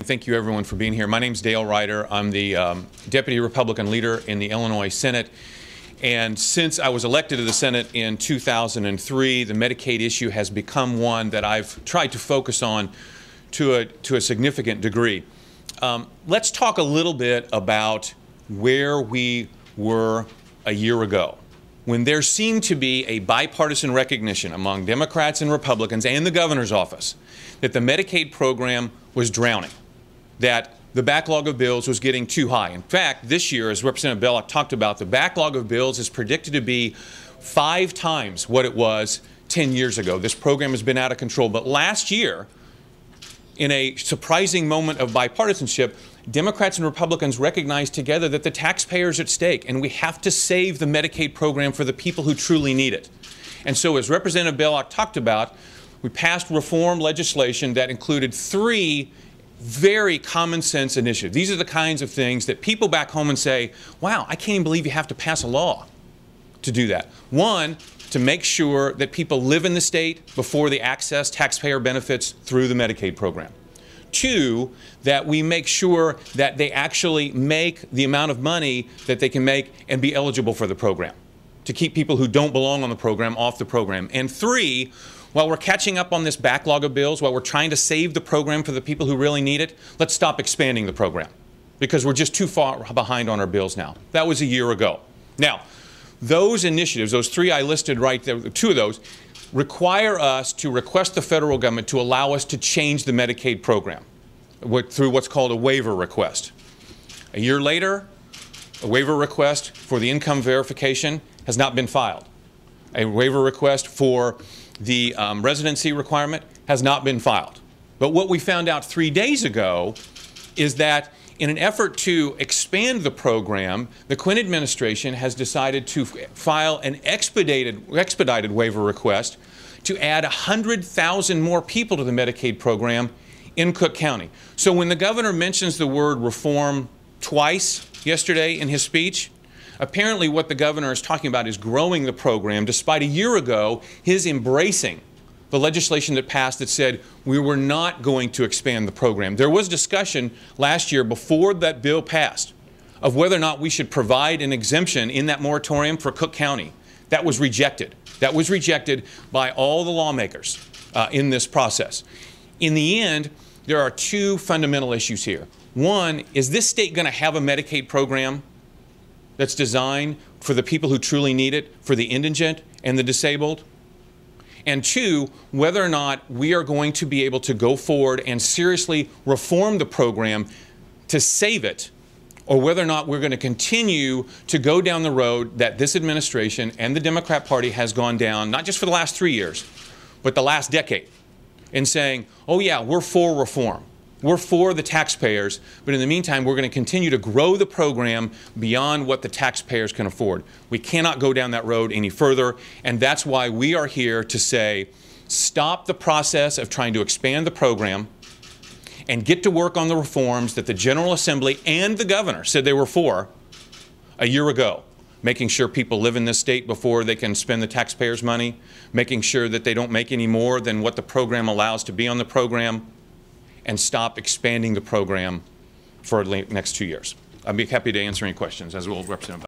Thank you, everyone, for being here. My name is DRighter. I'm the Deputy Republican Leader in the Illinois Senate. And since I was elected to the Senate in 2003, the Medicaid issue has become one that I've tried to focus on to a significant degree. Let's talk a little bit about where we were a year ago, when there seemed to be a bipartisan recognition among Democrats and Republicans and the governor's office that the Medicaid program was drowning, that the backlog of bills was getting too high. In fact, this year, as Representative Bellock talked about, the backlog of bills is predicted to be 5 times what it was 10 years ago. This program has been out of control. But last year, in a surprising moment of bipartisanship, Democrats and Republicans recognized together that the taxpayers are at stake, and we have to save the Medicaid program for the people who truly need it. And so, as Representative Bellock talked about, we passed reform legislation that included 3 very common sense initiatives. These are the kinds of things that people back home and say, wow, I can't even believe you have to pass a law to do that. 1, to make sure that people live in the state before they access taxpayer benefits through the Medicaid program. 2, that we make sure that they actually make the amount of money that they can make and be eligible for the program, to keep people who don't belong on the program off the program. And 3, while we're catching up on this backlog of bills, while we're trying to save the program for the people who really need it, let's stop expanding the program, because we're just too far behind on our bills now. That was a year ago. Now, those initiatives, those 3 I listed right there, 2 of those, require us to request the federal government to allow us to change the Medicaid program through what's called a waiver request. A year later, a waiver request for the income verification has not been filed. A waiver request for the residency requirement has not been filed. But what we found out 3 days ago is that in an effort to expand the program, the Quinn administration has decided to file an expedited waiver request to add 100,000 more people to the Medicaid program in Cook County. So when the governor mentions the word reform twice yesterday in his speech, apparently what the governor is talking about is growing the program, despite a year ago his embracing the legislation that passed that said we were not going to expand the program. There was discussion last year before that bill passed of whether or not we should provide an exemption in that moratorium for Cook County. That was rejected. That was rejected by all the lawmakers in this process. In the end, there are 2 fundamental issues here. 1, is this state going to have a Medicaid program that's designed for the people who truly need it, for the indigent and the disabled? And 2, whether or not we are going to be able to go forward and seriously reform the program to save it, or whether or not we're going to continue to go down the road that this administration and the Democrat Party has gone down, not just for the last 3 years, but the last decade, in saying, oh yeah, we're for reform. We're for the taxpayers, but in the meantime, we're going to continue to grow the program beyond what the taxpayers can afford. We cannot go down that road any further, and that's why we are here to say, stop the process of trying to expand the program and get to work on the reforms that the General Assembly and the governor said they were for a year ago. Making sure people live in this state before they can spend the taxpayers' money, making sure that they don't make any more than what the program allows to be on the program, and stop expanding the program for the next 2 years. I'd be happy to answer any questions, as will Representative.